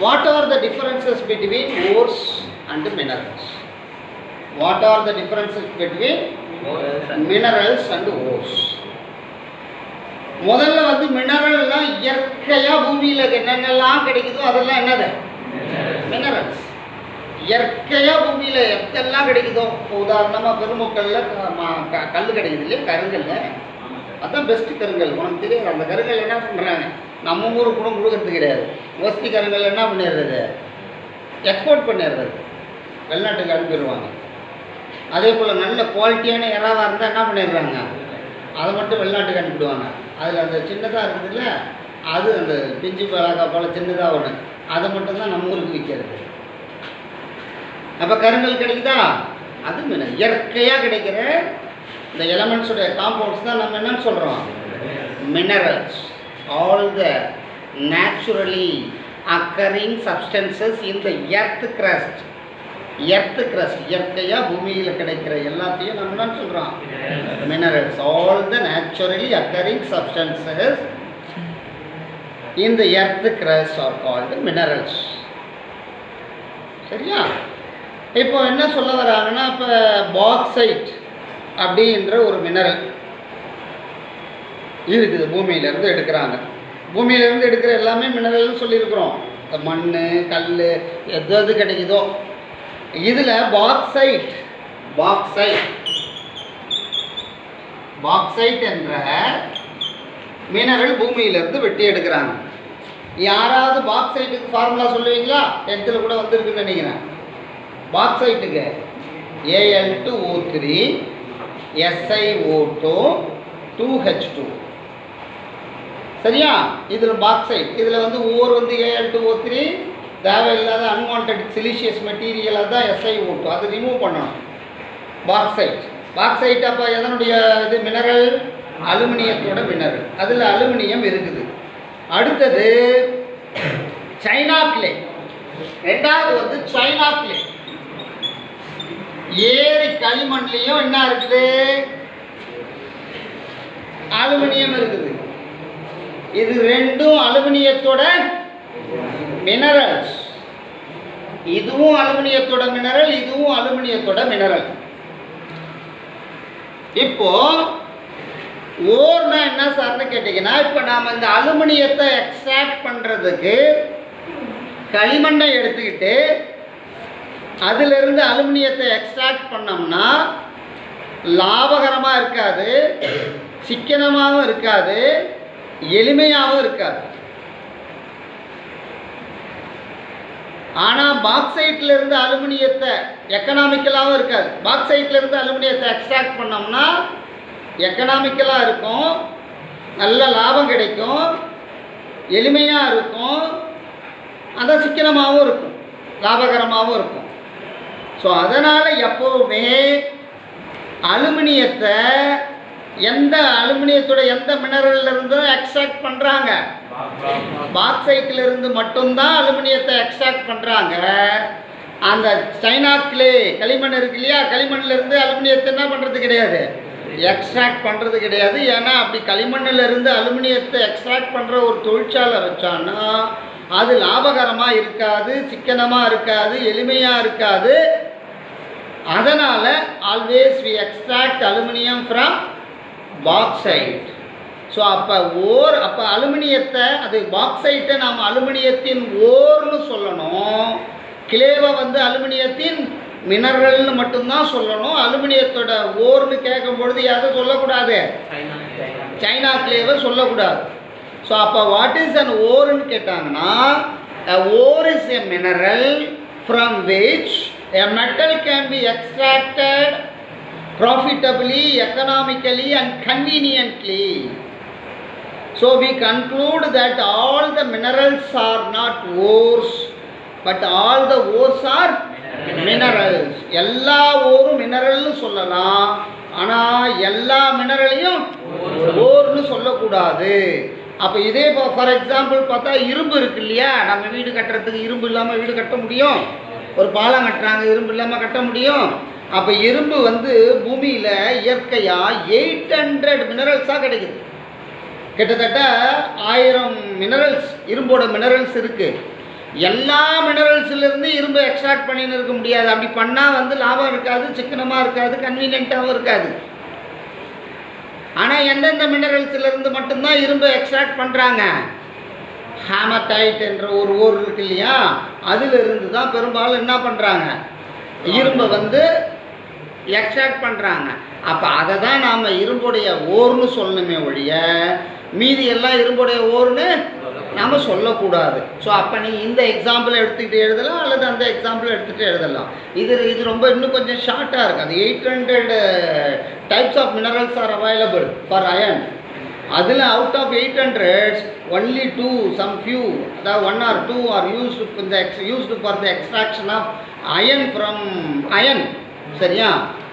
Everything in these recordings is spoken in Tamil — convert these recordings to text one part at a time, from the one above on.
What are the differences between ores and minerals? What are the differences between minerals and ores? முதல்ல வந்து மினரல்லாம் இயற்கையா பூமியில என்னென்னலாம் கிடைக்குதோ அதெல்லாம் என்னது? மினரல்ஸ். இயற்கையா பூமியில எதெல்லாம் கிடைக்குதோ, உதாரணமா பெருமுக்கல்ல கல் கிடைக்குது இல்லையா, கருங்கல்ல, அதுதான் பெஸ்ட் கருங்கல். உனக்கு தெரியாது அந்த கருங்கல் என்ன பண்றாங்க, நம்ம ஊருக்கு கூட கொடுக்கறது கிடையாது. ஓஸ்தி கருங்கல் என்ன பண்ணிடுறது, எக்ஸ்போர்ட் பண்ணிடுறது, வெளிநாட்டுக்கு அனுப்பிடுவாங்க. அதே போல் நல்ல குவாலிட்டியான இறாவாக இருந்தால் என்ன பண்ணிடுறாங்க, அதை மட்டும் வெளிநாட்டுக்கு அனுப்பிடுவாங்க. அதில் அந்த சின்னதாக இருக்குதுல்ல, அது அந்த பிஞ்சு பழகா போல் சின்னதாக ஒன்று, அதை மட்டும்தான் நம்ம ஊருக்கு விற்கிறது. அப்போ கருங்கல் கிடைக்குதா, அது மீன் இயற்கையாக கிடைக்கிற இந்த எலமெண்ட்ஸுடைய காம்பவுண்ட்ஸ் தான் நம்ம என்னன்னு சொல்கிறோம், minerals. All the naturally occurring substances in the earth crust. Earth crust இயற்கையாக பூமியில் கிடைக்கிற எல்லாத்தையும் நம்ம என்ன சொல்கிறோம், minerals. All the naturally occurring substances in the earth crust are called minerals. சரியா? இப்போ என்ன சொல்ல வராங்கன்னா, இப்போ பாக்சைட் அப்படின்ற ஒரு மினரல் இருக்குது, பூமியிலேருந்து எடுக்கிறாங்க. பூமியிலேருந்து எடுக்கிற எல்லாமே மினரல்னு சொல்லியிருக்கிறோம். இந்த மண், கல், எது கிடைக்குதோ. இதில் பாக்சைட் என்ற மினரல் பூமியிலேருந்து வெட்டி எடுக்கிறாங்க. யாராவது பாக்சைட்டுக்கு ஃபார்முலா சொல்லுவீங்களா? 10th கூட வந்திருக்குன்னு நினைக்கிறேன். பாக்சைட்டுக்கு Al2O3 SiO2 2H2. சரியா? இதில் பாக்சைட், இதில் வந்து ஓர் வந்து Al2O3, தேவையில்லாத அன்வான்ட் சிலிஷியஸ் மெட்டீரியலாக தான் SiO2, அதை ரிமூவ் பண்ணணும். பாக்சைட் அப்போ எதனுடைய இது மினரல்? அலுமினியத்தோட மினரல். அதில் அலுமினியம் இருக்குது. அடுத்தது சைனா கிளே. ரெண்டாவது வந்து சைனா கிளே. ஏரி களிமண்லையும் என்ன இருக்குது, அலுமினியம் இருக்குது. இது ரெண்டும் அலுமினியத்தோட மினரல்ஸ். இதுவும் அலுமினியத்தோட மினரல், இதுவும் அலுமினியத்தோட மினரல். இப்போ ஓர்னா என்ன சார்னு கேட்டீங்கன்னா, இப்போ நாம் இந்த அலுமினியத்தை எக்ஸ்ட்ராக்ட் பண்ணுறதுக்கு களிமண்ணை எடுத்துக்கிட்டு அதிலிருந்து அலுமினியத்தை எக்ஸ்ட்ராக்ட் பண்ணோம்னா லாபகரமாக இருக்காது, சிக்கனமாகவும் இருக்காது, எளிமையாகவும் இருக்காது. ஆனால் பாக்சைட்லேருந்து அலுமினியத்தை எக்கனாமிக்கலாகவும் இருக்காது. பாக்சைட்லேருந்து அலுமினியத்தை எக்ஸ்ட்ராக்ட் பண்ணோம்னா எக்கனாமிக்கலாக இருக்கும், நல்ல லாபம் கிடைக்கும், எளிமையாக இருக்கும், அதான் சிக்கனமாகவும் இருக்கும், லாபகரமாகவும் இருக்கும். ஸோ அதனால் எப்போவுமே அலுமினியத்தை எந்த அலுமினியத்தோட எந்த மினரல்லிருந்தும் எக்ஸ்ட்ராக்ட் பண்ணுறாங்க, பாக்சைட்லேருந்து மட்டும்தான் அலுமினியத்தை எக்ஸ்ட்ராக்ட் பண்ணுறாங்க. அந்த சைனா கிளே களிமண் இருக்கு இல்லையா, களிமண்ணிலேருந்து அலுமினியத்தை என்ன பண்ணுறது கிடையாது, எக்ஸ்ட்ராக்ட் பண்ணுறது கிடையாது. ஏன்னா அப்படி களிமண்ணிலிருந்து அலுமினியத்தை எக்ஸ்ட்ராக்ட் பண்ணுற ஒரு தொழிற்சாலை வச்சான்னா அது லாபகரமாக இருக்காது, சிக்கனமாக இருக்காது, எளிமையாக இருக்காது. அதனால் always we extract aluminium from bauxite. So அப்போ அலுமினியத்தை, அது பாக்சைட்டை நாம் அலுமினியத்தின் ஓர்னு சொல்லணும், கிளேவை வந்து அலுமினியத்தின் மினரல்னு மட்டும்தான் சொல்லணும். அலுமினியத்தோட ஓர்னு கேட்கும் பொழுது எதை சொல்லக்கூடாது, சைனா கிளேவை சொல்லக்கூடாது. ஸோ அப்போ வாட் இஸ் அன் ஓர்னு கேட்டாங்கன்னா, ஓர் is a mineral from which a metal can be extracted profitably, economically and conveniently. So we conclude that all the minerals are not ores, but all the ores are minerals. எல்லா ஓரும் மினரல்னு சொல்லலாம், ஆனால் எல்லா மினரலையும் ஓர்னு சொல்லக்கூடாது. அப்போ இதே ஃபார் எக்ஸாம்பிள் பார்த்தா இரும்பு இருக்கு இல்லையா, நம்ம வீடு கட்டுறதுக்கு இரும்பு இல்லாமல் வீடு கட்ட முடியும், ஒரு பாலம் கட்டுறாங்க இரும்பு இல்லாமல் கட்ட முடியும். அப்போ இரும்பு வந்து பூமியில் இயற்கையாக 800 மினரல்ஸாக கிடைக்குது. கிட்டத்தட்ட 1000 மினரல்ஸ் இரும்போட மினரல்ஸ் இருக்குது. எல்லா மினரல்ஸ்லேருந்து இரும்பு எக்ஸ்ட்ராக்ட் பண்ணின்னு இருக்க முடியாது. அப்படி பண்ணால் வந்து லாபம் இருக்காது, சிக்கனமாக இருக்காது, கன்வீனியண்ட்டாகவும் இருக்காது. ஆனால் எந்தெந்த மினரல்ஸ்லேருந்து மட்டும்தான் இரும்பு எக்ஸ்ட்ராக்ட் பண்ணுறாங்க? ஹேமடைட் என்ற ஒரு ஓர் இருக்கு இல்லையா, அதிலிருந்து தான் பெரும்பாலும் என்ன பண்ணுறாங்க, இரும்பை வந்து எக்ஸ்ட்ராக்ட் பண்ணுறாங்க. அப்போ அதை தான் நாம் இரும்புடைய ஓர்னு சொல்லணுமே ஒழிய மீதி எல்லாம் இரும்புடைய ஓர்னு நாம் சொல்லக்கூடாது. ஸோ அப்போ நீங்கள் இந்த எக்ஸாம்பிள் எடுத்துக்கிட்டு எழுதலாம் அல்லது அந்த எக்ஸாம்பிள் எடுத்துகிட்டு எழுதலாம். இது ரொம்ப இன்னும் கொஞ்சம் ஷார்ட்டாக இருக்குது. அது 800 types of minerals are available for iron. அதில் out of 800 only 2 some few, அதாவது 1 or 2 are used for the extraction of iron from iron. சரியா?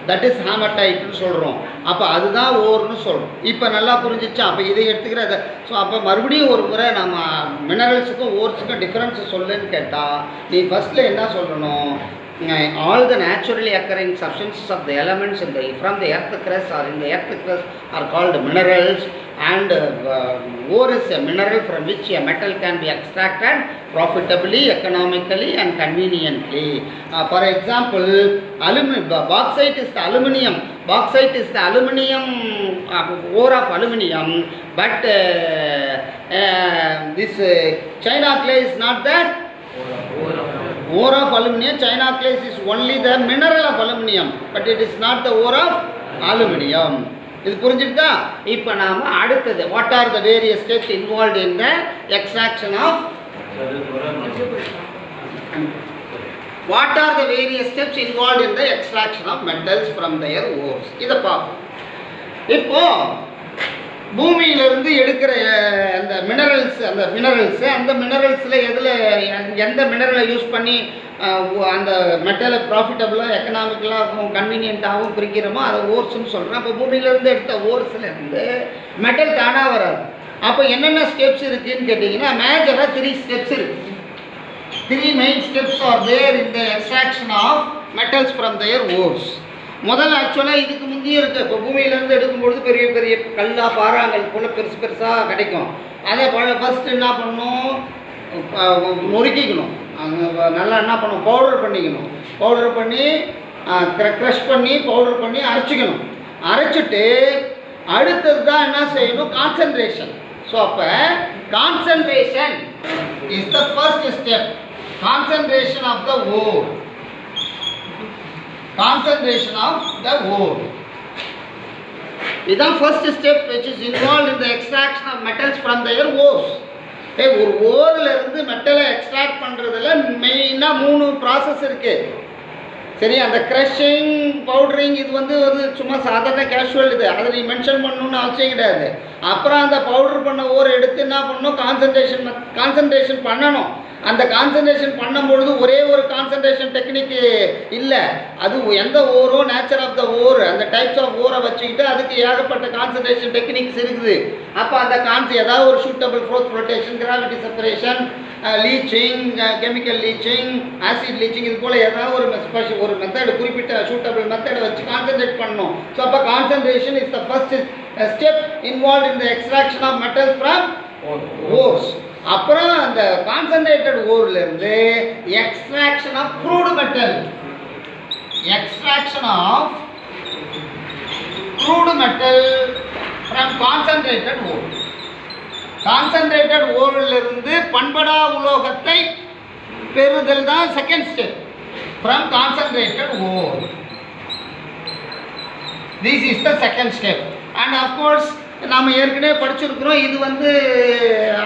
தட் இஸ் ஹேமடைட்னு சொல்கிறோம். அப்போ அதுதான் ஓர்னு சொல்கிறோம். இப்போ நல்லா புரிஞ்சிச்சா? அப்போ இதை எடுத்துக்கிறத. ஸோ அப்போ மறுபடியும் ஒரு முறை நம்ம மினரல்ஸுக்கும் ஓர்ஸுக்கும் டிஃப்ரென்ஸை சொல்லுன்னு கேட்டால் நீ ஃபஸ்ட்டில் என்ன சொல்லணும், all the naturally occurring substances of the elements from the earth crust or in the earth crust are called minerals, and ore is a mineral from which a metal can be extracted profitably, economically and conveniently. For example, bauxite is the aluminium. Bauxite is the aluminium, ore of aluminium, but this China clay is not that ore of aluminium. China clay is only the mineral of aluminium, but it is not the ore of aluminium. இது புரிஞ்சுக்கிட்டா? இப்போ நாம் அடுத்தது, what are the various steps involved in the extraction of metals from their ores? இதை பார்ப்போம். இப்போ பூமியிலிருந்து எடுக்கிற அந்த மினரல்ஸில் எந்த மினரலை யூஸ் பண்ணி அந்த மெட்டலை ப்ராஃபிட்டபுளாக, எக்கனாமிக்கலாகவும், கன்வீனியண்ட்டாகவும் பிரிக்கிறோமோ அதை ஓர்ஸ்ன்னு சொல்கிறோம். அப்போ பூமியிலேருந்து எடுத்த ஓர்ஸ்லேருந்து மெட்டல் தானாக வராது. அப்போ என்னென்ன ஸ்டெப்ஸ் இருக்குதுன்னு கேட்டிங்கன்னா மேஜராக 3 ஸ்டெப்ஸ் இருக்குது. 3 main steps are there in the extraction of metals from their ores. முதல்ல ஆக்சுவலாக இதுக்கு முந்தைய இருக்குது. இப்போ பூமியிலேருந்து எடுக்கும்பொழுது பெரிய பெரிய கல்லாக பாறாங்கல் போல் பெருசாக கிடைக்கும். அதை ஃபஸ்ட்டு என்ன பண்ணணும், நொறுக்கிக்கணும். நல்லா என்ன பண்ணணும், பவுடர் பண்ணிக்கணும். பவுடர் பண்ணி க்ரஷ் பண்ணி பவுடர் பண்ணி அரைச்சிக்கணும். அரைச்சிட்டு அடுத்தது தான் என்ன செய்யணும், கான்சன்ட்ரேஷன். ஸோ அப்போ concentration is the first step. Concentration of the ore. Concentration of the ore. இதுதான் first step which is involved in the extraction of metals from their ores. ஒரு ஓரில் இருந்து மெட்டலை எக்ஸ்ட்ராக்ட் பண்ணுறதுல மெயினாக 3 ப்ராசஸ் இருக்குது. சரி, அந்த க்ரஷிங், பவுடரிங் இது வந்து சும்மா சாதாரண கேஷுவல். இது அதை நீ மென்ஷன் பண்ணணும்னு அவசியம் கிடையாது. அப்புறம் அந்த பவுடர் பண்ண ஓரை எடுத்து என்ன பண்ணணும், கான்சன்ட்ரேஷன் பண்ணணும். அந்த கான்சன்ட்ரேஷன் பண்ணும்பொழுது ஒரே ஒரு கான்சன்ட்ரேஷன் டெக்னிக்கு இல்லை. அது எந்த ஓரோ, நேச்சர் ஆஃப் த ஓர், அந்த டைப்ஸ் ஆஃப் ஓரை வச்சுக்கிட்டு அதுக்கு ஏகப்பட்ட கான்சன்ட்ரேஷன் டெக்னிக்ஸ் இருக்குது. அப்போ அந்த ஏதாவது ஒரு suitable force flotation, gravity separation, leaching, chemical leaching, acid leaching, இது போல் ஏதாவது ஒரு மெத்தட், குறிப்பிட்ட சூட்டபிள் மெத்தடை வச்சு கான்சன்ட்ரேட் பண்ணணும். ஸோ அப்போ concentration is the first step involve in the extraction of metal from ores. அப்புறம் அந்த கான்சன்ட்ரேட்டட் ஓர்லேருந்து extraction of crude metal. Extraction of crude metal from concentrated ore. Concentrated ஓரிலிருந்து பண்படா உலோகத்தை பெறுதல் தான் second step from concentrated ore. This is the second step. And of course நாம் ஏற்கனவே படிச்சிருக்கிறோம், இது வந்து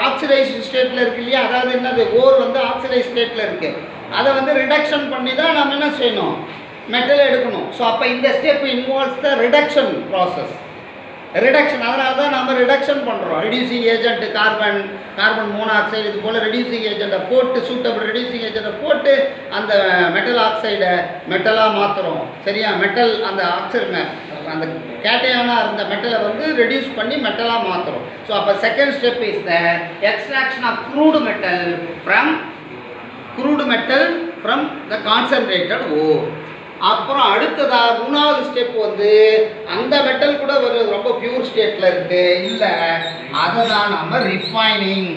ஆக்சிடைஸ்டு ஸ்டேட்டில் இருக்குது இல்லையா. அதாவது என்னது, ஓர் வந்து ஆக்சிடைஸ் ஸ்டேட்டில் இருக்குது. அதை வந்து ரிடக்ஷன் பண்ணி தான் நம்ம என்ன செய்யணும், மெட்டலை எடுக்கணும். ஸோ அப்போ இந்த ஸ்டெப் இன்வால்வ்ஸ் த ரிடக்ஷன் ப்ராசஸ். ரிடக்ஷன், அதனால தான் நம்ம ரிடக்ஷன் பண்ணுறோம். ரெடியூசிங் ஏஜென்ட் கார்பன் மோனாக்சைடு இது போல் ரெடியூசிங் ஏஜென்ட்டை போட்டு, சூட்டபிள் ரெடியூசிங் ஏஜென்ட்டை போட்டு அந்த மெட்டல் ஆக்சைடை மெட்டலாக மாற்றுறோம். சரியா? மெட்டல் அந்த ஆக்சைடு அந்த கேட்டையானாக இருந்த மெட்டலை வந்து ரெடியூஸ் பண்ணி மெட்டலாக மாற்றுறோம். ஸோ அப்போ second step is the extraction of crude metal from the concentrated ore. அப்புறம் அடுத்ததாக 3வது ஸ்டெப் வந்து அந்த மெட்டல் கூட ரொம்ப பியூர் ஸ்டேட்டில் இருக்குது இல்லை, அதை தான் நம்ம refining.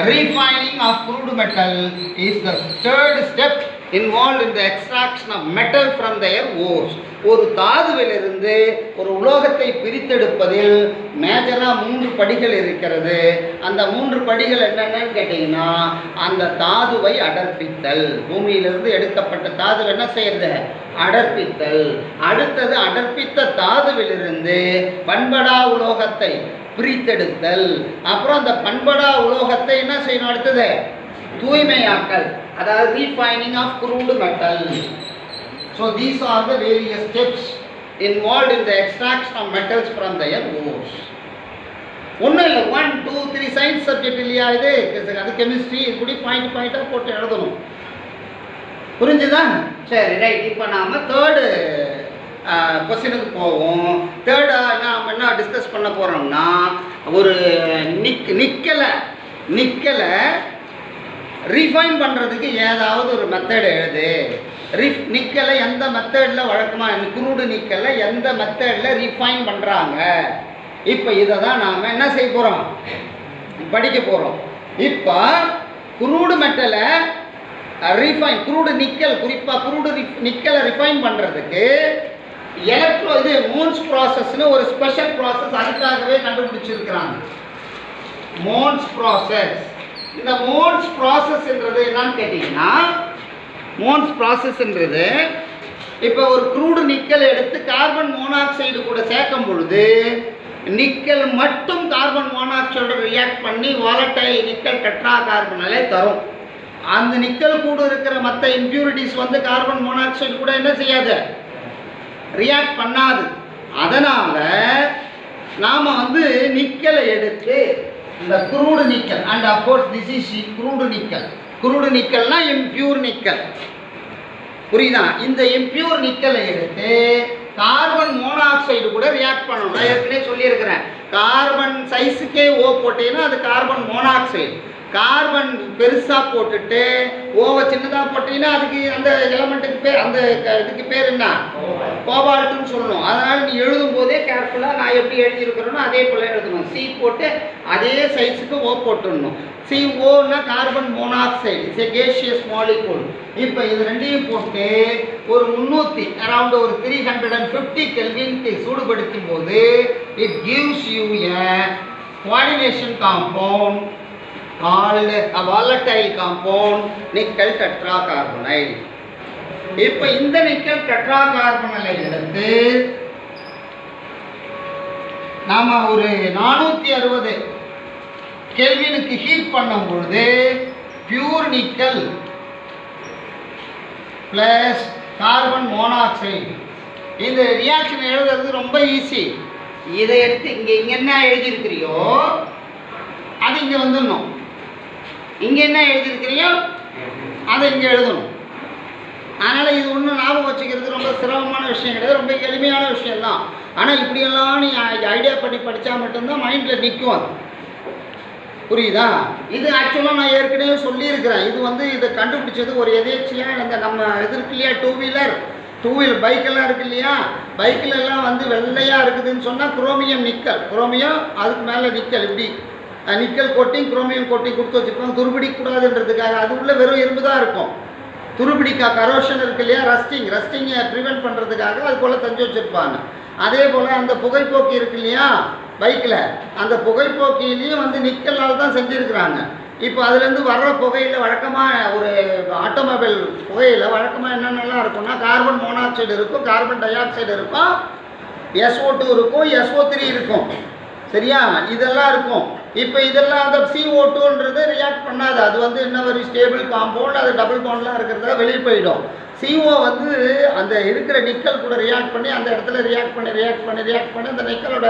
refining of crude metal is the third step involved in the extraction of metal from their ores. ஒரு தாதுவிலிருந்து ஒரு உலோகத்தை பிரித்தெடுப்பதில் மேஜரா 3 படிகள் இருக்கிறது. அந்த 3 படிகள் என்னென்னு கேட்டீங்கன்னா, அந்த தாதுவை அடர்ப்பித்தல். பூமியிலிருந்து எடுக்கப்பட்ட தாதுவை என்ன செய்யறது? அடர்ப்பித்தல். அடுத்தது அடர்ப்பித்த தாதுவிலிருந்து பண்படா உலோகத்தை பிரித்தெடுத்தல். அப்புறம் அந்த பண்படா உலோகத்தை என்ன செய்யணும்? அடுத்தது தூய்மையாக்கல், அதாவது refining of crude metal. So these are the various steps involved in the extraction of metals from their ores. ஒன்றும் இல்லை, 1 2 3 சயின்ஸ் சப்ஜெக்ட் இல்லையா இது? அது கெமிஸ்ட்ரி. இப்படி பாயிண்டாக போட்டு எழுதணும். புரிஞ்சுதா? சரி, ரைட். இப்போ நாம் தேர்டு கொஸ்டினுக்கு போவோம். தேர்டாக நாம் என்ன டிஸ்கஸ் பண்ண போகிறோம்னா, ஒரு நிக்கலை ரீஃபைன் பண்ணுறதுக்கு ஏதாவது ஒரு மெத்தட் எழுது. நிக்கலை எந்த மெத்தடில் வழக்கமாக குரூடு நிக்கலை எந்த மெத்தடில் ரீஃபைன் பண்ணுறாங்க? இப்போ இதை தான் நாம் என்ன செய்ய போகிறோம்? படிக்க போகிறோம். இப்போ குரூடு மெட்டலை குரூடு நிக்கல், குறிப்பாக குரூடு நிக்கலை ரிஃபைன் பண்ணுறதுக்கு மோன்ஸ் ப்ராசஸ்னு ஒரு ஸ்பெஷல் ப்ராசஸ் அதுக்காகவே கண்டுபிடிச்சிருக்கிறாங்க. மோன்ஸ் ப்ராசஸ். இந்த மோன்ஸ் ப்ராசஸ்ன்றது என்னன்னு கேட்டிங்கன்னா, மோன்ஸ் ப்ராசஸ்ன்றது இப்போ ஒரு க்ரூடு நிக்கல் எடுத்து கார்பன் மோனாக்சைடு கூட சேர்க்கும் பொழுது நிக்கல் மட்டும் கார்பன் மோனாக்சைடு ரியாக்ட் பண்ணி வாலட்டைல் நிக்கல் டெட்ரா கார்பனலை தரும். அந்த நிக்கல் கூட இருக்கிற மற்ற இம்ப்யூரிட்டிஸ் வந்து கார்பன் மோனாக்சைடு கூட என்ன செய்யாது? ரியாக்ட் பண்ணாது. அதனால் நாம் வந்து நிக்கலை எடுத்து இந்த crude nickel, and of course this is crude nickel. Crude நிக்கல்னா இம்பியூர் நிக்கல், புரியுதா? இந்த இம்பியூர் நிக்கலை எடுத்து கார்பன் மோனாக்சைடு கூட ரியாக்ட் பண்ணணும். நான் ஏற்கனவே சொல்லியிருக்கிறேன், கார்பன் சைஸுக்கே ஓ போட்டீங்கன்னா அது கார்பன் மோனாக்சைடு. கார்பன் பெருசாக போட்டுட்டு ஓவை சின்னதாக போட்டீங்கன்னா அதுக்கு அந்த எலமெண்ட்டுக்கு பேர், அந்த இதுக்கு பேர் என்ன? கோபால்ட்டுன்னு சொல்லணும். அதனால் நீ எழுதும் போதே கேர்ஃபுல்லாக நான் எப்படி எழுதியிருக்கிறேனோ அதே போல் எழுதணும். சி போட்டு அதே சைஸுக்கு ஓ போட்டுடணும். CO-னா carbon monoxide, it's a gaseous molecule. இப்போ இது ரெண்டையும் போட்டு ஒரு 300 அரௌண்ட் ஒரு 350 கெல்வினுக்கு சூடுபடுத்தும் போது it gives you a coordination compound called a volatile compound nickel tetracarbonyl. இப்போ இந்த நிக்கல் டெட்ராகார்பனலை எடுத்து நாம ஒரு 460 கெல்வினுக்கு ஹீட் பண்ணும் பொழுது pure nickel plus carbon monoxide. இந்த ரியாக்ஷன் எழுதுறது ரொம்ப ஈஸி. இதை எடுத்து இங்கே என்ன எழுதியிருக்கிறியோ அது இங்கே வந்துடணும். இங்கே என்ன எழுதியிருக்கிறியோ அதை இங்கே எழுதணும். அதனால் இது ஒன்றும் ஞாபகம் வச்சுக்கிறது ரொம்ப சிரமமான விஷயம் கிடையாது, ரொம்ப எளிமையான விஷயம்தான். ஆனால் இப்படியெல்லாம் நீ ஐடியா பண்ணி படித்தா மட்டும்தான் மைண்டில் நிற்கும். அது புரியுதா? இது ஆக்சுவலாக நான் ஏற்கனவே சொல்லியிருக்கிறேன். இது வந்து இதை கண்டுபிடிச்சது ஒரு எதேச்சியாக இந்த நம்ம இது இருக்கு இல்லையா, டூ வீலர் பைக்கெல்லாம் இருக்கு இல்லையா, பைக்கில் எல்லாம் வந்து வெள்ளையாக இருக்குதுன்னு சொன்னால் குரோமியம் நிக்கல், குரோமியம் அதுக்கு மேலே நிக்கல், இப்படி நிக்கல் கோட்டிங் குரோமியம் கோட்டிங் கொடுத்து வச்சுருப்பாங்க துருபிடிக்கூடாதுன்றதுக்காக. அது உள்ள வெறும் இரும்பு தான் இருக்கும். துருபிடிக்கா கரோஷன் இருக்கு இல்லையா, ரஸ்டிங்கை ப்ரிவெண்ட் பண்ணுறதுக்காக அது போல் தஞ்சு வச்சுருப்பாங்க. அதே போல் அந்த புகைப்போக்கி இருக்கு இல்லையா பைக்கில், அந்த புகைப்போக்கிலையும் வந்து நிக்கல்னால தான் செஞ்சுருக்குறாங்க. இப்போ அதுலேருந்து வர்ற புகையில் வழக்கமாக ஒரு ஆட்டோமொபைல் புகையில் வழக்கமாக என்னென்னலாம் இருக்கும்னா கார்பன் மோனாக்சைடு இருக்கும், கார்பன் டை ஆக்சைடு இருக்கும், SO2 இருக்கும், SO3 இருக்கும். சரியா? இதெல்லாம் இருக்கும். இப்போ இதெல்லாம் அந்த CO2ன்றது ரியாக்ட் பண்ணாது. அது வந்து என்ன ஒரு ஸ்டேபிள் காம்பவுண்ட், அது டபுள் பாண்ட்லாம் இருக்கிறதா வெளியே போயிடும். CO வந்து அந்த இருக்கிற நிக்கல் கூட ரியாக்ட் பண்ணி அந்த இடத்துல ரியாக்ட் பண்ணி அந்த நிக்கலோட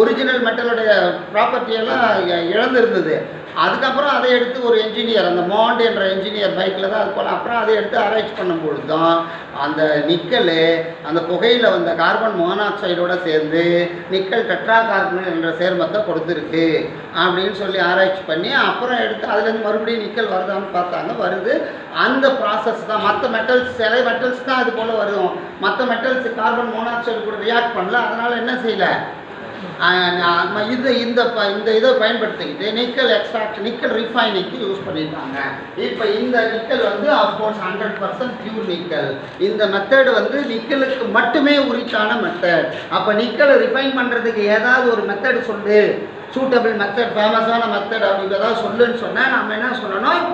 ஒரிஜினல் மெட்டலோடைய ப்ராப்பர்ட்டியெல்லாம் இழந்திருந்தது. அதுக்கப்புறம் அதை எடுத்து ஒரு என்ஜினியர், அந்த மாண்ட் என்ற என்ஜினியர் பைக்கில் தான் அது போல், அப்புறம் அதை எடுத்து ஆராய்ச்சி பண்ணும்பொழுது தான் அந்த நிக்கல் அந்த புகையில் வந்த கார்பன் மோனாக்சைடோடு சேர்ந்து நிக்கல் டெட்ராகார்பன் என்ற சேர்மத்தை கொடுத்துருக்கு அப்படின்னு சொல்லி ஆராய்ச்சி பண்ணி அப்புறம் எடுத்து அதுலேருந்து மறுபடியும் நிக்கல் வருதான்னு பார்த்தாங்க. வருது. அந்த ப்ராசஸ் தான். மற்ற மெட்டல்ஸ், சில மெட்டல்ஸ் தான் அது போல் வரும். மற்ற மெட்டல்ஸ் கார்பன் மோனாக்சைடு கூட ரியாக்ட் பண்ணல. அதனால் என்ன செய்யலை, இந்த இதை பயன்படுத்திக்கிட்டு நிக்கல் எக்ஸ்ட்ராக்ட் நிக்கல் ரிஃபைனிங்க்கு யூஸ் பண்ணிட்டாங்க. இப்போ இந்த நிக்கல் வந்து அஃப்கோர்ஸ் 100% பியூர் நிக்கல். இந்த மெத்தட் வந்து நிக்கலுக்கு மட்டுமே உரித்தான மெத்தட். அப்போ நிக்கலை ரிஃபைன் பண்ணுறதுக்கு ஏதாவது ஒரு மெத்தட் சொல்லு, சூட்டபிள் மெத்தட், ஃபேமஸான மெத்தட் அப்படி ஏதாவது சொல்லுன்னு சொன்னால் நம்ம என்ன சொல்லணும்?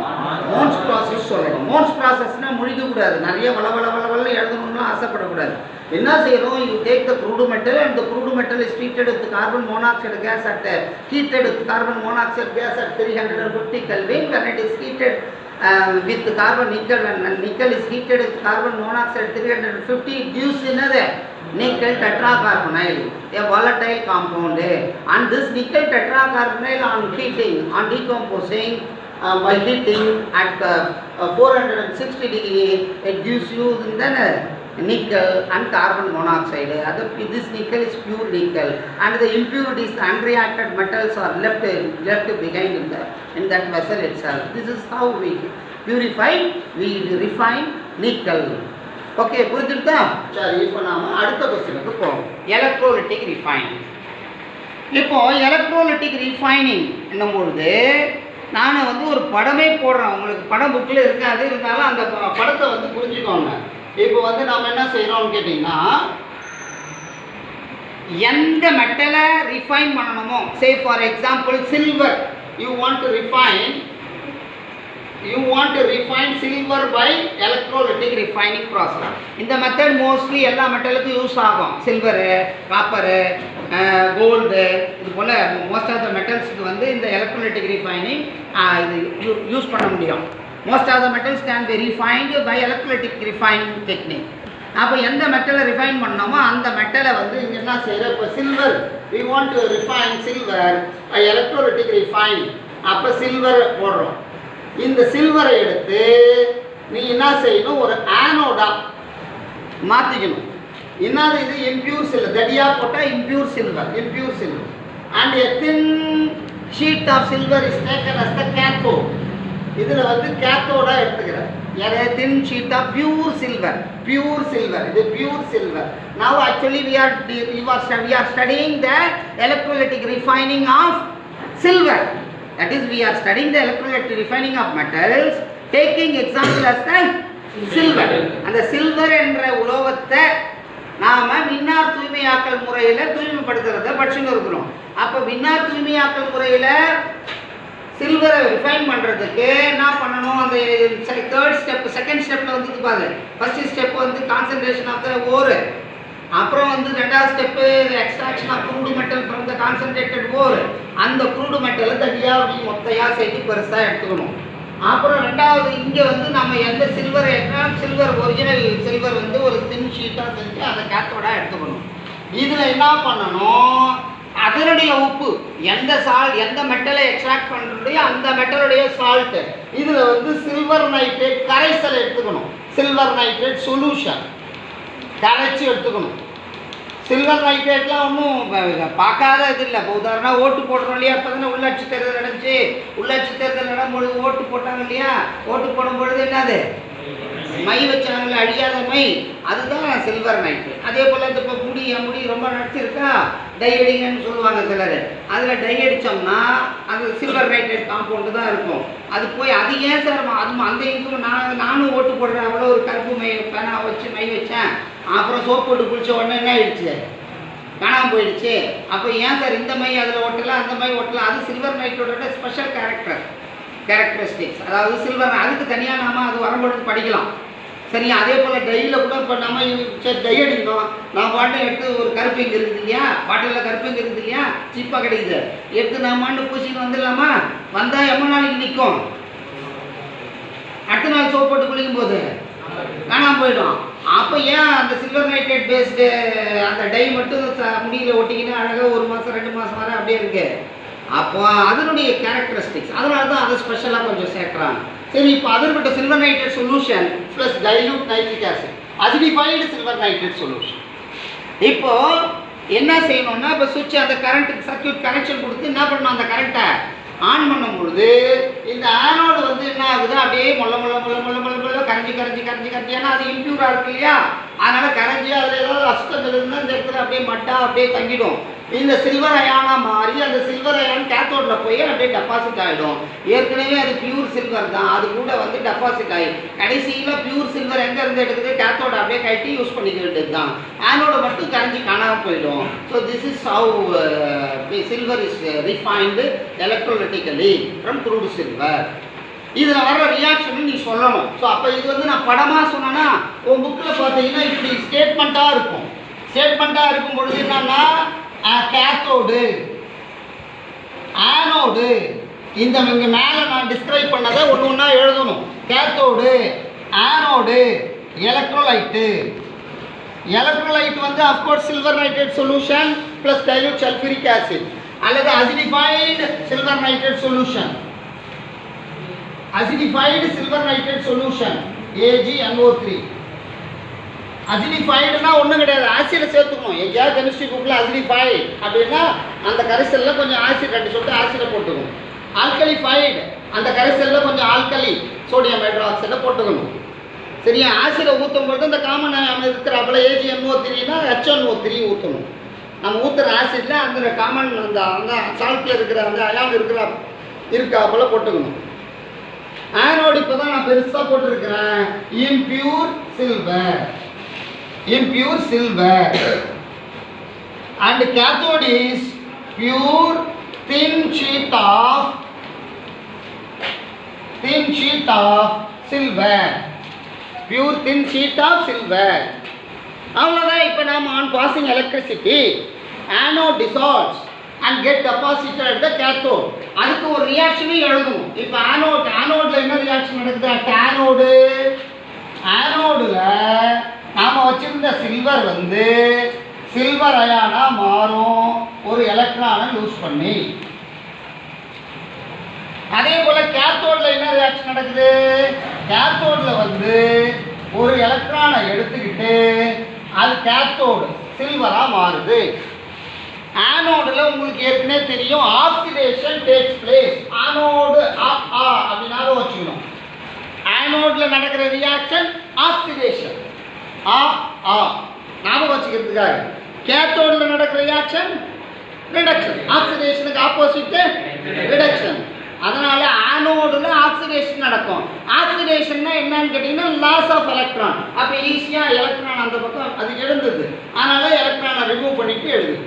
மோன்ஸ் ப்ராசஸ் சொல்லணும். மோன்ஸ் ப்ராசஸ்னால் முழிக்கக்கூடாது, நிறைய வள எழுதணும்லாம் ஆசைப்படக்கூடாது. என்ன செய்யணும்? You take the crude metal and the crude metal is treated with carbon monoxide gas at heated with carbon monoxide gas at 350 Kelvin. When it is heated with carbon nickel, when nickel is heated with carbon monoxide 350, it gives another nickel tetracarbonyl, a volatile compound. And this nickel tetracarbonyl on heating, on decomposing, by heating at 460 degree, it gives you then nickel and carbon monoxide. This nickel is pure nickel, and the impurities, the unreacted metals are left behind in that vessel itself. This is how we purify, we refine nickel. Okay, புரிஞ்சுட்டா? சரி, இப்போ நாம் அடுத்த கொஸ்டினுக்கு போவோம். Electrolytic refining. இப்போ எலக்ட்ரோலிட்டிக் ரிஃபைனிங் என்னும்பொழுது நான் வந்து ஒரு படமே போடுறேன். உங்களுக்கு படம் புக்கில் இருக்காது, இருந்தாலும் அந்த படத்தை வந்து புரிஞ்சுக்கோங்க. இப்போ வந்து நாம் என்ன செய்கிறோம்னு கேட்டிங்கன்னா, எந்த மெட்டலை ரிஃபைன் பண்ணணுமோ, say for example silver, you want to refine silver by electrolytic refining process. இந்த மெத்தட் மோஸ்ட்லி எல்லா மெட்டலுக்கும் யூஸ் ஆகும். சில்வரு, காப்பரு, கோல்டு, இது போல் மோஸ்ட் ஆஃப் த மெட்டல்ஸுக்கு வந்து இந்த எலக்ட்ரோலிட்டிக் ரிஃபைனிங் இது யூஸ் பண்ண முடியும். Most of the metals can be refined by electrolytic refining technique. அப்போ எந்த மெட்டலை ரிஃபைன் பண்ணோமோ அந்த மெட்டலை வந்து இங்கே என்ன செய்கிறோம்? இப்போ silver, we want to refine silver by electrolytic refining. அப்போ சில்வர் போடுறோம். இந்த சில்வரை எடுத்து நீ என்ன செய்யணும்? ஒரு ஆனோடா மாற்றிக்கணும். என்னது இது? Impure silver. தடியாக போட்டால் impure silver. And a thin sheet of silver is taken as the cathode. இதில் வந்து கேத்தோடாக எடுத்துக்கிறேன். thin sheet of pure silver. இது pure silver. Now actually we are studying the electrolytic refining of silver. That is, we are studying the electrolytic refining of metals, taking example as the silver. And the silver என்ற உலோகத்தை நாம் மின்னார் தூய்மையாக்கல் முறையில் தூய்மைப்படுத்துறதை படிச்சுன்னு இருக்கிறோம். அப்போ மின்னார் தூய்மையாக்கல் முறையில் சில்வரை ரிஃபைன் பண்ணுறதுக்கு என்ன பண்ணணும்? அந்த செகண்ட் ஸ்டெப்பில் வந்து பாரு. ஃபர்ஸ்ட் ஸ்டெப் வந்து கான்சன்ட்ரேஷன் ஆஃப் த ஓர். அப்புறம் வந்து ரெண்டாவது step extraction of crude metal from the concentrated ore. அந்த க்ரூடு மெட்டலை தனியாக அப்படி மொத்தையாக சேர்த்து பெருசாக எடுத்துக்கணும். அப்புறம் ரெண்டாவது இங்கே வந்து நம்ம எந்த சில்வர் ஒரிஜினல் சில்வர் வந்து ஒரு தின் ஷீட்டாக செஞ்சு அதை கேத்தோடாக எடுத்துக்கணும். இதில் என்ன பண்ணணும்? அதனுடைய உப்பு, எந்த மெட்டலை எக்ஸ்ட்ராக்ட் பண்ணுறதையோ அந்த மெட்டலுடைய சால்ட்டு, இதில் வந்து சில்வர் நைட்ரேட் கரைசல் எடுத்துக்கணும். சில்வர் நைட்ரேட் சொல்யூஷன் கரைச்சி எடுத்துக்கணும். சில்வர் நைட்ரேட்லாம் ஒன்றும் பார்க்காத இது இல்லை. இப்போ உதாரணம் ஓட்டு போடுறோம் இல்லையா? இப்போ தானே உள்ளாட்சி தேர்தல் நடந்துச்சு. உள்ளாட்சி தேர்தல் நடக்கும்பொழுது ஓட்டு போட்டாங்க இல்லையா? ஓட்டு போடும்பொழுது என்னது? மை வச்சாங்களே, அழியாத மை, அதுதான் சில்வர் நைட்ரேட். அதே போல் இந்த இப்போ முடி ரொம்ப நடிச்சிருக்கா, டை அடிங்கன்னு சொல்லுவாங்க சிலர். அதில் டை அடித்தோம்னா அது சில்வர் நைட்ரேட் காம்பவுண்டு தான் இருக்கும். அது போய் அது ஏன் சார் அந்த இங்கும் நானும் ஓட்டு போடுறேன், அவ்வளோ ஒரு கருப்பு மை பேனா வச்சு மை வச்சேன், அப்புறம் சோப் போட்டு குளிச்ச உடனே என்ன ஆயிடுச்சு? காணாமல் போயிடுச்சு. அப்போ ஏன் சார் இந்த மை அதில் ஓட்டலாம், அந்த மை ஓட்டலாம்? அது சில்வர் நைட்ரேட்டோட ஸ்பெஷல் கேரக்டரிஸ்டிக்ஸ். அதாவது சில்வர், அதுக்கு தனியாக நாம் அது வரும்பொழுது படிக்கலாம். சரியா? அதே போல் டையில் கூட இப்போ நம்ம சரி டை அடிக்கணும், நான் பாட்டில் எடுத்து ஒரு கருப்பிங்க இருக்குது இல்லையா, பாட்டிலில் கருப்பிங்க இருக்குது இல்லையா, சீப்பாக கிடைக்குது, எடுத்து நான் மாண்டு பூசின்னு வந்துடலாமா? வந்தால் எவ்வளோ நாளைக்கு நிற்கும்? அடுத்த நாள் சோப் போட்டு குளிக்கும் போது காணாமல் போயிடும். அப்போ ஏன் அந்த சில்வர் நைட்ரேட் பேஸ்டு அந்த டை மட்டும் முடியில் ஒட்டிக்கின்னு அழகாக 1 மாதம் 2 மாதம் வரை அப்படியே இருக்கு? அப்போ அதனுடைய கேரக்டரிஸ்டிக்ஸ், அதனால தான் அதை ஸ்பெஷலாக கொஞ்சம் சேர்க்குறாங்க. சரி, இப்போ அதன்பட்ட silver nitrate solution plus dilute nitric acid, acidified silver nitrate solution. இப்போது என்ன செய்யணும்னா, இப்போ சுவிட்ச் அந்த கரண்ட்டுக்கு சர்க்யூட் கனெக்ஷன் கொடுத்து என்ன பண்ணணும்? அந்த கரண்ட்டை ஆன் பண்ணும் பொழுது இந்த ஆனோடு வந்து என்ன ஆகுது? அப்படியே மொல்ல கரைஞ்சி, ஏன்னா அது இம்ப்யூராக இருக்கு இல்லையா? அதனால் கரைஞ்சி அதில் ஏதாவது அசுத்தங்கள் இருந்தால் இந்த இடத்துல அப்படியே மட்டா அப்படியே தங்கிடும். இந்த சில்வர் அயானா மாறி அந்த சில்வர் அயான் கேத்தோடில் போய் அப்படியே டெபாசிட் ஆகிடும். ஏற்கனவே அது பியூர் சில்வர் தான், அது கூட வந்து டெபாசிட் ஆகி கடைசியில் பியூர் சில்வர் எங்கே இருந்து எடுக்குது, கேத்தோட அப்படியே கட்டி யூஸ் பண்ணிக்க வேண்டியது தான். ஆனோட மட்டும் கரைஞ்சி காணாமல் போயிடும். So this is how silver is refined electrolytically from crude silver. இதில் வர்ற ரியாக்ஷன் நீ சொல்லணும். ஸோ அப்போ இது வந்து நான் படமாக சொன்னேன்னா உன் புக்கில் பார்த்தீங்கன்னா இப்படி ஸ்டேட்மெண்ட்டாக இருக்கும். ஸ்டேட்மெண்ட்டாக இருக்கும் பொழுது என்னன்னா கேத்தோடு, ஆனோடு, இந்த இங்கே மேலே நான் டிஸ்கிரைப் பண்ணதை ஒன்று ஒன்றா எழுதணும். Cathode, anode, electrolyte. எலக்ட்ரோலைட் வந்து of course silver nitrate solution plus dilute sulphuric acid அல்லது acidified silver nitrate solution. Acidified silver nitrate solution AgNO3. அசிடிஃபைடுனா ஒன்றும் கிடையாது, ஆசிடை சேர்த்துக்கணும். எங்கேயாவது கெமிஸ்ட்ரி புக்கில் அசிடிஃபைடு அப்படின்னா அந்த கரைசலில் கொஞ்சம் ஆசிட் ரெண்டு சொல்லிட்டு ஆசிடை போட்டுக்கணும். ஆல்கலிஃபைடு அந்த கரைசலில் கொஞ்சம் ஆல்கலி சோடியம் ஹைட்ராக்சைடை போட்டுக்கணும். சரியா? ஆசிடை ஊற்றும் பொழுது இந்த காமன் இருக்கிறப்பல AgNO3னா HNO3 ஊற்றணும். நம்ம ஊற்றுற ஆசிடில் அந்த காமன் அந்த அந்த சால்ட்டில் இருக்கிற அந்த அயான் இருக்காப்புல போட்டுக்கணும். ஆனோடு இப்போ தான் நான் பெருசாக போட்டிருக்கிறேன். Impure silver, impure silver, and cathode is pure thin sheet of silver, pure thin sheet of silver. அவ்வளோதான். இப்போ நாம் on passing electricity anode dissolves and get deposited at the cathode. அதுக்கு ஒரு ரியாக்ஷனும் எழுதணும். இப்போ ஆனோடில் என்ன ரியாக்ஷன் நடக்குது? ஆனோடில் நாம் வச்சிருந்த சில்வர் வந்து சில்வர் அயானா மாறும் ஒரு எலக்ட்ரானை லூஸ் பண்ணி. அதே போல் கேத்தோடில் என்ன ரியாக்ஷன் நடக்குது? கேத்தோடில் வந்து ஒரு எலக்ட்ரானை எடுத்துக்கிட்டு அது கேத்தோடு சில்வராக மாறுது. ஆனோடில் உங்களுக்கு ஏற்கனவே தெரியும் ஆக்சிடேஷன் டேக்ஸ் பிளேஸ். ஆனோடு அப்படின்னா வச்சுக்கணும். ஆனோடில் நடக்கிற ரியாக்ஷன் ஆக்சிடேஷன் ஞாபகம் வச்சுக்கிறதுக்காக. கேத்தோடில் நடக்கிற ரியாக்ஷன் ரிடக்ஷன். ஆக்சிடேஷனுக்கு ஆப்போசிட் ரிடக்ஷன். அதனால ஆனோடில் ஆக்சிடேஷன் நடக்கும். ஆக்சிடேஷன்னா என்னன்னு கேட்டிங்கன்னா லாஸ் ஆஃப் எலக்ட்ரான். அப்போ ஈஸியாக எலக்ட்ரான் அந்த பக்கம் அது எழுந்தது, அதனால எலக்ட்ரானை ரிமூவ் பண்ணிட்டு எழுது.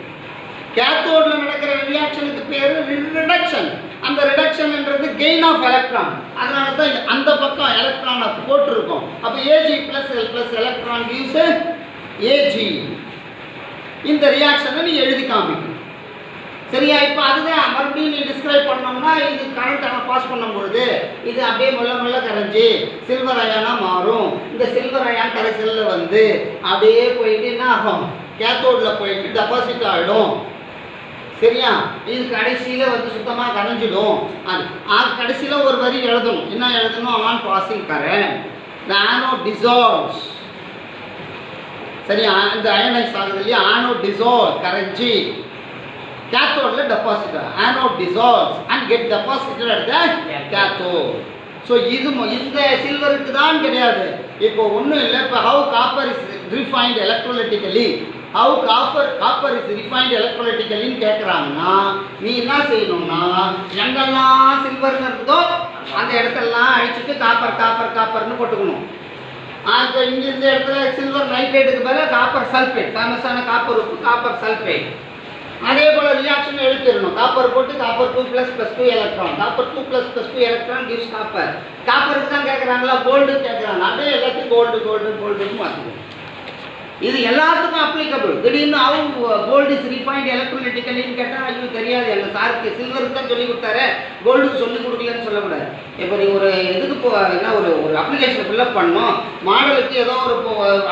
கேத்தோடில் நடக்கிற ரியாக்ஷனுக்கு பேர் ரிடக்ஷன். அந்த ரிடக்ஷன்ன்றது கெயின் ஆஃப் எலக்ட்ரான். அதனால தான் அந்த பக்கம் எலக்ட்ரானை போட்டிருக்கோம். அப்போ Ag plus L plus electron gives Ag. இந்த ரியாக்ஷனை நீ எழுதி காமிக்கணும். சரியா? இப்போ அதுதான் மறுபடியும் நீ டிஸ்கிரைப் பண்ணோம்னா இது கரண்ட் பாஸ் பண்ணும்பொழுது இது அப்படியே மெல்ல கரைஞ்சி சில்வர் அயானா மாறும். இந்த சில்வர் அயான் கரைசலில் வந்து அப்படியே போயிட்டு என்ன ஆகும்? கேத்தோடில் போயிட்டு டெபாசிட் ஆகிடும். சரியா? இது கடைசியில் வந்து சுத்தமாக கரைஞ்சிடும். அது கடைசியில் ஒரு வரி எழுதணும். என்ன எழுதணும்? On passing current the anode dissolves. சரியா? இந்த அயனைஸ் ஆகுது இல்லையா? anode dissolve கரைஞ்சி கேத்தோடில் deposit. anode dissolves and get deposited at the cathode. So இது இந்த சில்வருக்கு தான் கிடையாது. இப்போ ஒன்றும் இல்லை. இப்போ how copper is refined electrolytically, how copper is refined electrolytically கேட்குறாங்கன்னா நீ என்ன செய்யணும்னா எங்கெல்லாம் சில்வர்னு இருக்குதோ அந்த இடத்தெல்லாம் அழிச்சிட்டு காப்பர்னு போட்டுக்கணும். இப்போ இங்கே இந்த இடத்துல சில்வர் நைட்ரேட்டுக்கு பதிலாக காப்பர் சல்ஃபேட், ஃபேமஸான காப்பர் உப்பு காப்பர் சல்ஃபேட். அதே போல் ரியாக்ஷன் எழுதிடணும். காப்பர் போட்டு copper 2++2 electron, copper 2++2 electron gives copper. காப்பருக்கு தான் கேட்குறாங்களா? கோல்டு கேட்குறாங்க. அப்படியே எல்லாத்தையும் கோல்டுன்னு மாற்றிக்கணும். இது எல்லாத்துக்கும் அப்ளிகபிள். திடீர்னு கோல்டு இஸ் ரிஃபைன்ட் எலக்ட்ரோலிட்டிக்கலின்னு கேட்டால் அது தெரியாது. எங்கள் சாருக்கு சில்வருக்கு தான் சொல்லி கொடுத்தாரு, கோல்டுக்கு சொல்லிக் கொடுக்கலன்னு சொல்லக்கூடாது. இப்போ நீ ஒரு இதுக்கு என்ன ஒரு அப்ளிகேஷனை ஃபில்அப் பண்ணணும், மாடலுக்கு ஏதோ ஒரு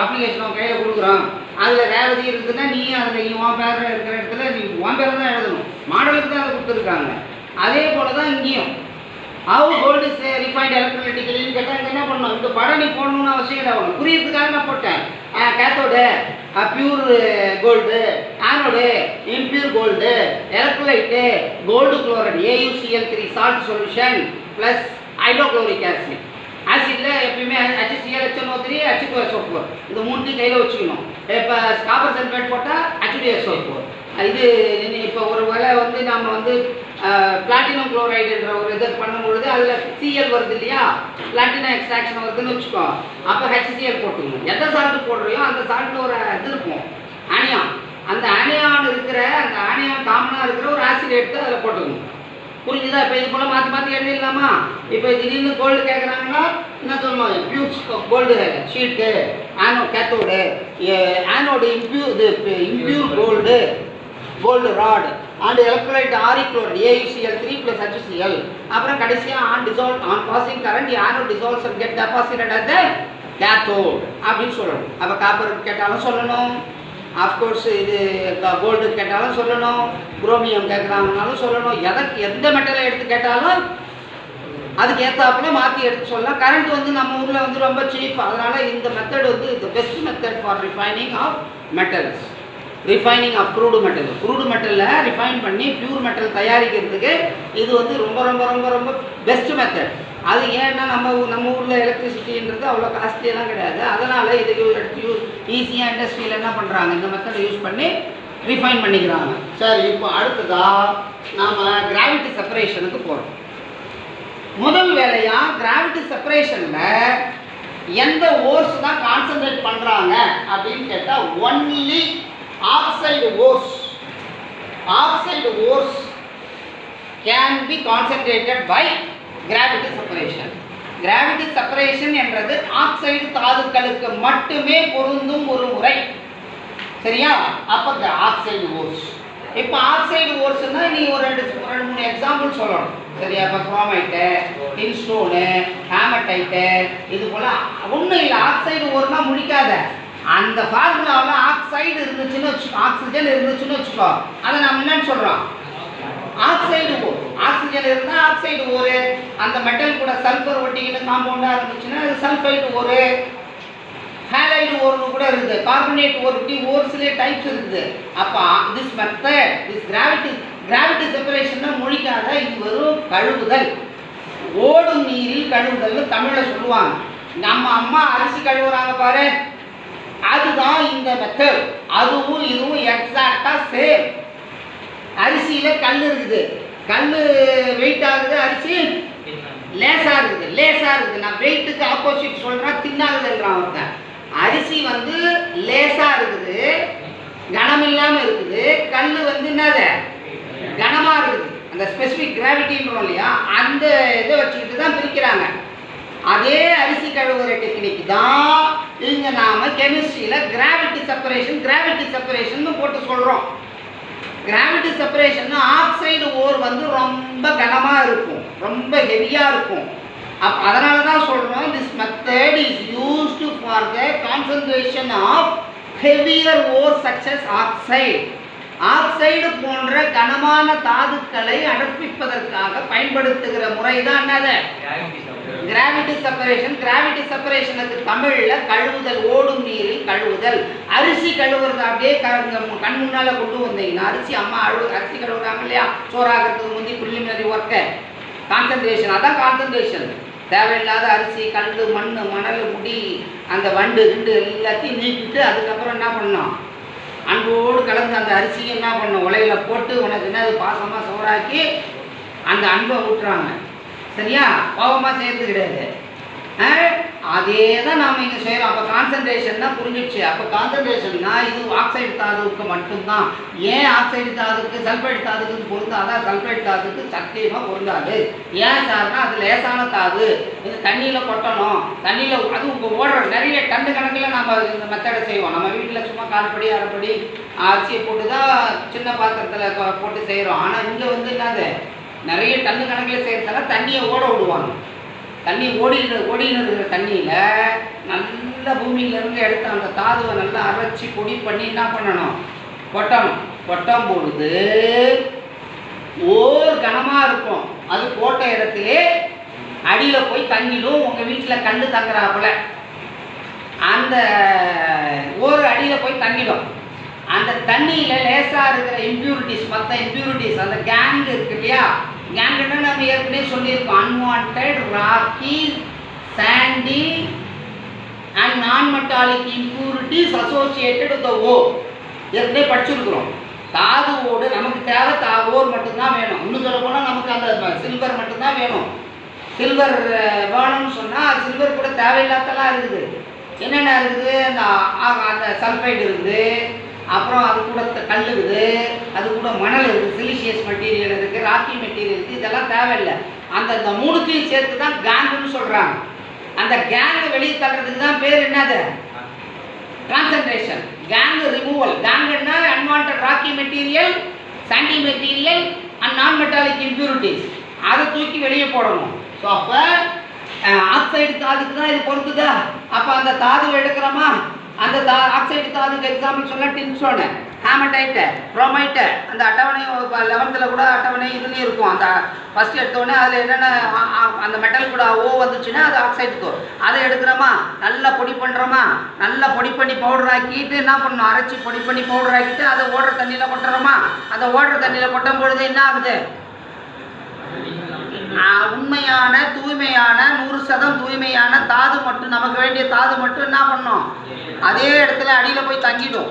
அப்ளிகேஷன் கையில் கொடுக்குறோம், அதில் ரேவதி இருக்குதுன்னா நீ அதில் உன் பேர் இருக்கிற இடத்துல நீ உன் பேர் தான் எழுதணும். மாடலுக்கு தான் அதை கொடுத்துருக்காங்க. அதே போல் தான் இங்கேயும் how gold is refined electrolytically கேட்டால் இங்கே என்ன பண்ணணும்? இந்த படம் நீ போடணும்னு அவசியம் இல்லை. அவங்க புரியறதுக்காக நான் போட்டேன். Cathode pure gold, anode impure gold, electrolyte gold chloride AuCl3 salt solution plus hydrochloric acid. ஆசிடில் எப்பயுமே HCl HNO3 H2SO4 இந்த மூணுத்தையும் கையில் வச்சுக்கணும். இப்போ காப்பர் சல்ஃபேட் போட்டால் H2SO4, இது இப்போ ஒரு வேளை வந்து நம்ம வந்து பிளாட்டினம் குளோரைடுன்ற ஒரு இதை பண்ணும்பொழுது அதில் சிஎல் வருது இல்லையா, பிளாட்டினம் எக்ஸ்ட்ராக்ஷன் வருதுன்னு வச்சுக்கோ, அப்போ ஹெச்சிஎல் போட்டுக்கணும். எந்த சால்ட்டு போடுறியோ அந்த சால்ட்டில் ஒரு இது இருக்கும் ஆனியான். அந்த ஆனியான் இருக்கிற அந்த ஆனியான் காமனாக இருக்கிற ஒரு ஆசிட் எடுத்து அதில் போட்டுக்கணும். புரிஞ்சுதா? இப்போ இது போல் மாற்றி மாற்றி எழுதிடலாமா? இப்போ திடீர்னு கோல்டு கேட்குறாங்கன்னா என்ன சொல்லணும்? Pure gold sheet, anode cathode, anode impure gold rod and electrolyte auric chloride AuCl 3 + HCl. அப்புறம் கடைசியாக on passing current anode dissolves and get deposited at the cathode அப்படின்னு சொல்லணும். அப்போ காப்பர் கேட்டாலும் சொல்லணும், ஆஃப்கோர்ஸ் இது கோல்டு கேட்டாலும் சொல்லணும், குரோமியம் கேட்குறாங்கனாலும் சொல்லணும். எந்த மெட்டலை எடுத்து கேட்டாலும் அதுக்கு ஏற்றாப்புல மாற்றி எடுத்து சொல்லலாம். கரண்ட் வந்து நம்ம ஊரில் வந்து ரொம்ப சீப், அதனால் இந்த மெத்தட் வந்து the best method for refining of metals. Refining of crude மெட்டலில் ரிஃபைன் பண்ணி பியூர் மெட்டல் தயாரிக்கிறதுக்கு இது வந்து ரொம்ப ரொம்ப ரொம்ப ரொம்ப பெஸ்ட் மெத்தட். அது ஏன்னா நம்ம ஊரில் எலக்ட்ரிசிட்டின்றது அவ்வளோ காஸ்ட்லியெல்லாம் கிடையாது. அதனால் இதுக்கு ஈஸியாக இண்டஸ்ட்ரியில் என்ன பண்ணுறாங்க, இந்த மெத்தடை யூஸ் பண்ணி ரிஃபைன் பண்ணிக்கிறாங்க. சரி, இப்போ அடுத்ததாக நாம் கிராவிட்டி செப்பரேஷனுக்கு போகிறோம். முதல் வேலையாக கிராவிட்டி செப்பரேஷனில் எந்த ஓர்ஸ் தான் கான்சன்ட்ரேட் பண்ணுறாங்க அப்படின்னு கேட்டால் only oxide ores can be concentrated by gravity separation. Gravity separation என்றது ஆக்சைடு தாதுக்களுக்கு மட்டுமே பொருந்தும் ஒரு முறை. சரியா? அப்போ ஆக்சைடு ஓர்ஸ். இப்போ ஆக்சைடு ஓர்ஸ்னா நீ ஒரு ரெண்டு மூணு எக்ஸாம்பிள் சொல்லணும். சரியா? இப்போ குரோமைட்டு, டின்ஸ்டோனு, ஹேமடைட்டு, இது போல் ஒன்றும் இல்லை. ஆக்சைடு ஓர்னா முடிக்காத. அந்த ஃபார்முலாவில் ஆக்சைடு இருந்துச்சுன்னு வச்சுக்கோ, ஆக்சிஜன் இருந்துச்சுன்னு வச்சுக்கோ, அதை நம்ம என்னன்னு சொல்கிறோம்? ஆக்சைடு ஓர். ஆக்சிஜன் இருந்தால் ஆக்சைடு ஓர். அந்த மெட்டல் கூட சல்ஃபர் ஒட்டிக்கிட்டு காம்பவுண்டாக இருந்துச்சுன்னா அது சல்ஃபைடு ஓர். ஹேலைடு ஓர்னு கூட இருக்குது, கார்பனேட் ஓர், இப்படி ஓர்ஸ்லேயே டைப்ஸ் இருக்குது. அப்போ திஸ் மெத்தட், திஸ் கிராவிட்டி செப்பரேஷன்னா மொழிக்காத, இது வெறும் கழுவுதல், ஓடும் நீரில் கழுவுதல்னு தமிழில் சொல்லுவாங்க. நம்ம அம்மா அரிசி கழுவுறாங்க பாரு, அதுதான் இந்த மெத்தட். அதுவும் இதுவும் எக்ஸாக்டாக சேம். அரிசியில் கல் இருக்குது, கல் வெயிட் ஆகுது, அரிசி லேசாக இருக்குது. நான் வெயிட்டுக்கு ஆப்போசிட் சொல்கிறேன், தின்னாகுதுன்றான் ஒருத்தன். அரிசி வந்து லேசாக இருக்குது, கனம் இல்லாமல் இருக்குது. கல் வந்து என்னது? கனமாக இருக்குது. அந்த ஸ்பெசிஃபிக் கிராவிட்டின்றோம் இல்லையா, அந்த இதை வச்சுக்கிட்டு தான் பிரிக்கிறாங்க. அதே அரிசி கழுவுற டெக்னிக் தான் இங்கே நாம் கெமிஸ்ட்ரியில் கிராவிட்டி செப்பரேஷன் போட்டு சொல்கிறோம். கிராவிட்டி செப்பரேஷன் ஆக்சைடு ஓர் வந்து ரொம்ப கனமாக இருக்கும், ரொம்ப ஹெவியாக இருக்கும். அதனால தான் சொல்கிறோம், this method is used for the concentration of heavier ore such as oxide. Oxide போன்ற கனமான தாதுக்களை அடர்ப்பிப்பதற்காக பயன்படுத்துகிற முறை தான் என்னது? Gravity separation. கிராவிட்டி செப்பரேஷனுக்கு தமிழில் கழுவுதல், ஓடும் நீரில் கழுவுதல். அரிசி கழுவுறது அப்படியே கண் முன்னால் கொண்டு வந்தீங்கன்னா, அரிசி கழுவுறாங்க இல்லையா, சோறாகிறதுக்கு முந்தி ப்ரிலிமினரி ஒர்க்கு கான்சன்ட்ரேஷன், அதான் கான்சன்ட்ரேஷன். தேவையில்லாத அரிசி, கல், மண், மணல், முடி, அந்த வண்டு கிண்டு எல்லாத்தையும் நீக்கிட்டு அதுக்கப்புறம் என்ன பண்ணோம்? அன்போடு கலந்து அந்த அரிசியை என்ன பண்ணோம்? உலையில் போட்டு உனக்கு என்னது பாசமாக சோறாக்கி அந்த அன்பை ஊட்டுறாங்க. சரியா? பாவமாக செய்கிறது கிடையாது. அதே தான் நாம் இங்கே செய்கிறோம். அப்போ கான்சன்ட்ரேஷன் தான் புரிஞ்சிடுச்சு. அப்போ கான்சன்ட்ரேஷன்னா இது ஆக்சைடு தாதுவுக்கு மட்டும்தான். ஏன் ஆக்சைடு தாதுக்கு சல்ஃபைடு தாதுக்கு பொருந்தாதா? சல்ஃபைடு தாதுக்கு சத்தியமாக பொருந்தாது. ஏன் சார்னா அது லேசான தாது, இது தண்ணியில் கொட்டணும், தண்ணியில் அது உங்கள் ஓடுற நிறைய டன்னு கணக்கில் நம்ம இந்த மெத்தடை செய்வோம். நம்ம வீட்டில் சும்மா கால்படி அரைப்படி அரிசியை போட்டு தான் சின்ன பாத்திரத்தில் போட்டு செய்கிறோம். ஆனால் இங்கே வந்து என்னது, நிறைய டன்னு கணக்கில் செய்கிறதால தண்ணியை ஓட விடுவாங்க. தண்ணி ஓடின்னு இருக்கிற தண்ணியில் நல்ல பூமியிலேருந்து எடுத்து அந்த தாதுவை நல்லா அரைச்சி பொடி பண்ணி என்ன பண்ணணும்? கொட்டும் பொழுது ஓர் கனமாக இருக்கும். அது போட்ட இடத்துலே அடியில் போய் தங்கிடும். உங்கள் வீட்டில் கல் தங்குறாப்புல அந்த ஓர் அடியில் போய் தங்கிடும். அந்த தண்ணியில் லேசாக இருக்கிற இம்ப்யூரிட்டிஸ், மற்ற இம்ப்யூரிட்டிஸ், அந்த கேங் இருக்கு இல்லையா, கேங்குன்னு நம்ம ஏற்கனவே சொல்லியிருக்கோம். Unwanted rocky, sandy and non metallic impurities associated with the ore ஏற்கனவே படிச்சிருக்கிறோம். தாதுவோடு நமக்கு தேவை ஓர் மட்டும்தான் வேணும். இன்னும் சொல்ல போனால் நமக்கு அந்த சில்வர் மட்டும்தான் வேணும். சில்வர் வேணும்னு சொன்னால் சில்வர் கூட தேவையில்லாதெல்லாம் இருக்குது. என்னென்ன இருக்குது? அந்த சல்ஃபைடு இருக்குது, அப்புறம் அது கூட கல் இருக்குது, அது கூட மணல் இருக்குது, சிலிஷியஸ் மெட்டீரியல் இருக்குது, ராக்கி மெட்டீரியல் இருக்குது. இதெல்லாம் தேவையில்லை. அந்த மூணுத்தையும் சேர்த்து தான் கேங்குன்னு சொல்கிறாங்க. அந்த கேங்கை வெளியே தள்ளுறதுக்கு தான் பேர் என்னது? கான்சன்ட்ரேஷன். Gangue removal. கேங்குன்னா unwanted rocky material, sandy material and non metallic impurities, அதை தூக்கி வெளியே போடணும். ஸோ அப்போ ஆக்சைடு தாதுக்கு தான் இது பொறுத்துதா? அப்போ அந்த தாதுவை எடுக்கிறோமா? அந்த ஆக்சைடு தாதுக்கு எக்ஸாம்பிள் சொன்னால் டின்ஸ்டோனு, ஹேமடைட்டு, குரோமைட்டு, அந்த அட்டவணை 11th கூட அட்டவணை இதுலேயும் இருக்கும். அந்த ஃபஸ்ட் எடுத்தோடனே அதில் என்னென்ன அந்த மெட்டல் கூட ஓ வந்துச்சுன்னா அது ஆக்சைடுக்கு. அதை எடுக்கிறோமா? நல்லா பொடி பண்ணுறோமா? நல்லா பொடி பண்ணி பவுடர் ஆக்கிட்டு என்ன பண்ணணும்? அரைச்சி பொடி பண்ணி பவுடர் ஆக்கிட்டு அதை ஓடுற தண்ணியில் கொட்டுறோமா? அந்த ஓடுற தண்ணியில் கொட்டும் பொழுது என்ன ஆகுது? உண்மையான தூய்மையான 100% தூய்மையான தாது மட்டும், நமக்கு வேண்டிய தாது மட்டும் என்ன பண்ணோம்? அதே இடத்துல அடியில் போய் தங்கிடும்.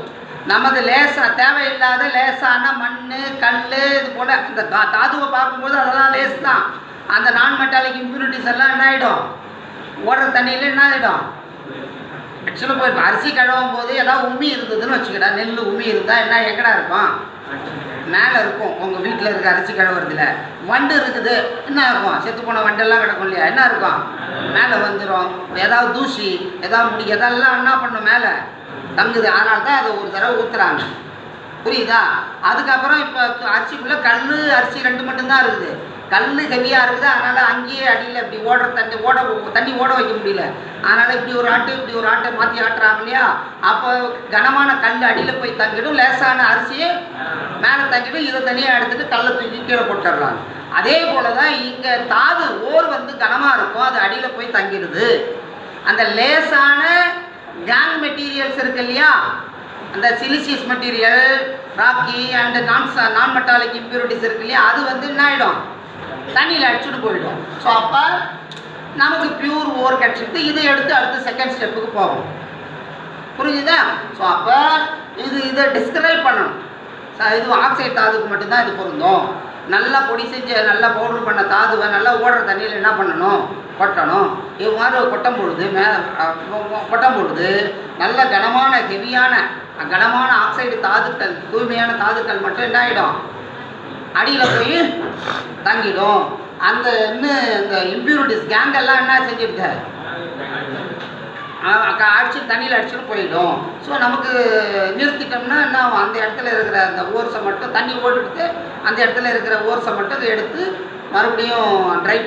நமது லேசாக தேவையில்லாத லேசான மண், கல், இது போல் இந்த தாதுவை பார்க்கும்போது அதெல்லாம் லேஸ் தான். அந்த நான் மெட்டாலிக் இம்ப்யூரிட்டிஸ் எல்லாம் என்ன ஆகிடும்? ஓடுற தண்ணியில் என்ன ஆகிடும்? ஆக்சுவலாக போய் அரிசி கழுவும் போது ஏதாவது உமி இருந்ததுன்னு வச்சுக்கிட்டா, நெல் உமி இருந்தால் என்ன எங்கடா இருக்கும்? மேலே இருக்கும். உங்கள் வீட்டில் இருக்க அரிசி கழுவுறதுல வண்டு இருக்குது, என்ன இருக்கும்? செத்து போன வண்டெல்லாம் கிடக்கும் இல்லையா? என்ன இருக்கும்? மேலே வந்துடும். ஏதாவது தூசி, ஏதாவது முடி, எதெல்லாம் என்ன பண்ணும்? மேலே தங்குது. அதனால தான் அதை ஒரு தடவை ஊற்றுறாங்க. புரியுதா? அதுக்கப்புறம் இப்போ அரிசிக்குள்ளே கல், அரிசி 2 மட்டும்தான் இருக்குது. கல் ஹெவியாக இருக்குது. அதனால் அங்கேயே அடியில் இப்படி ஓடுற தண்ணி ஓட வைக்க முடியல. அதனால் இப்படி ஒரு ஆட்டை மாற்றி ஆட்டுறாங்க இல்லையா? அப்போ கனமான கல் அடியில் போய் தங்கிடும், லேசான அரிசியை மேலே தங்கிடும். இதை தனியாக எடுத்துகிட்டு கல்லை தூக்கி கீழே போட்டுடுறாங்க. அதே போல் தான் இங்கே தாது ஓர் வந்து கனமாக இருக்கும், அது அடியில் போய் தங்கிடுது. அந்த லேசான கேங் மெட்டீரியல்ஸ் இருக்கு இல்லையா? அந்த siliceous material, rocky and non metallic impurities இருக்கு இல்லையா? அது வந்து என்ன ஆகிடும்? தண்ணியில் அடிச்சுட்டு போயிடும். ஸோ அப்போ நமக்கு பியூர் ஓர் கிடச்சிட்டு இதை எடுத்து அடுத்த செகண்ட் ஸ்டெப்புக்கு போகும். புரிஞ்சுதா? ஸோ அப்போ இதை டிஸ்கிரைப் பண்ணணும். இது ஆக்சைடு தாதுக்கு மட்டும்தான் இது பொருந்தும். நல்லா பொடி செஞ்சு நல்லா பவுடர் பண்ண தாதுவை நல்லா ஓடுற தண்ணியில் என்ன பண்ணணும்? கொட்டணும். இது மாதிரி கொட்டும் பொழுது நல்ல கனமான ஆக்சைடு தாதுக்கள், தூய்மையான தாதுக்கள் மட்டும் என்ன ஆகிடும்? அடியில் போய் தங்கிடும். அந்த இன்னும் இந்த இம்ப்யூரிட்டிஸ் கேங்கெல்லாம் என்ன செஞ்சுருக்க? அடிச்சு தண்ணியில் அடிச்சுட்டு போயிடும். ஸோ நமக்கு நிறுத்திட்டோம்னா என்ன? அந்த இடத்துல இருக்கிற அந்த ஓர்ஸை மட்டும் தண்ணி ஓட்டுட்டு அந்த இடத்துல இருக்கிற ஓர்ஸை மட்டும் எடுத்து மறுபடியும் ட்ரை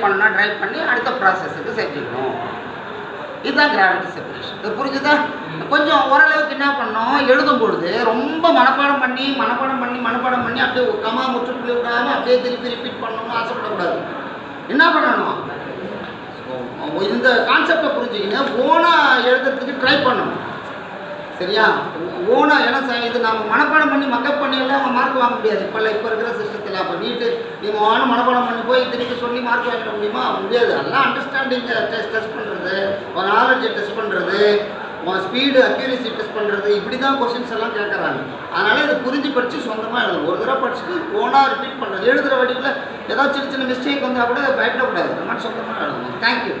பண்ணி அடுத்த ப்ராசஸுக்கு செஞ்சுக்கணும். இதுதான் கிராவிட்டி செப்பரேஷன். இது புரிஞ்சுதா? கொஞ்சம் ஓரளவுக்கு என்ன பண்ணோம்? எழுதும் பொழுது ரொம்ப மனப்பாடம் பண்ணி அப்படியே கமா முற்றுப்புள்ளி விடாமல் அப்படியே திருப்பி ரிப்பீட் பண்ணணும்னு ஆசைப்படக்கூடாது. என்ன பண்ணணும்? இந்த கான்செப்டை புரிஞ்சுக்கிங்க, ஓனாக எழுதுறதுக்கு ட்ரை பண்ணணும். சரியா? ஓனாக ஏன்னா இது நம்ம மனப்பாடம் பண்ணி மக்கப் பண்ணியெல்லாம் அவங்க மார்க் வாங்க முடியாது. இப்போ இருக்கிற சிஸ்டத்தில். அப்போ நீங்கள் மனப்பாடம் பண்ணி போய் திருப்பி சொல்லி மார்க் வாங்கிட முடியாது. அதெல்லாம் அண்டர்ஸ்டாண்டிங் டெஸ்ட் பண்ணுறது, ஒரு நாலேஜை டெஸ்ட் பண்ணுறது, ஸ்பீடு அக்யூரசி டெஸ்ட் பண்ணுறது, இப்படி தான் கொஸ்டின்ஸ் எல்லாம் கேட்குறாங்க. அதனால் இதை புரிஞ்சு படித்து சொந்தமாக எழுதணும். ஒரு தடவை படிச்சுட்டு ஓனாக ரிப்பீட் பண்ணுறது. எழுதுகிற வடிவில் ஏதாவது சின்ன மிஸ்டேக் வந்தால் கூட பயப்படக்கூடாது. அந்த மாதிரி சொந்தமாக எழுதணும். தேங்க்யூ.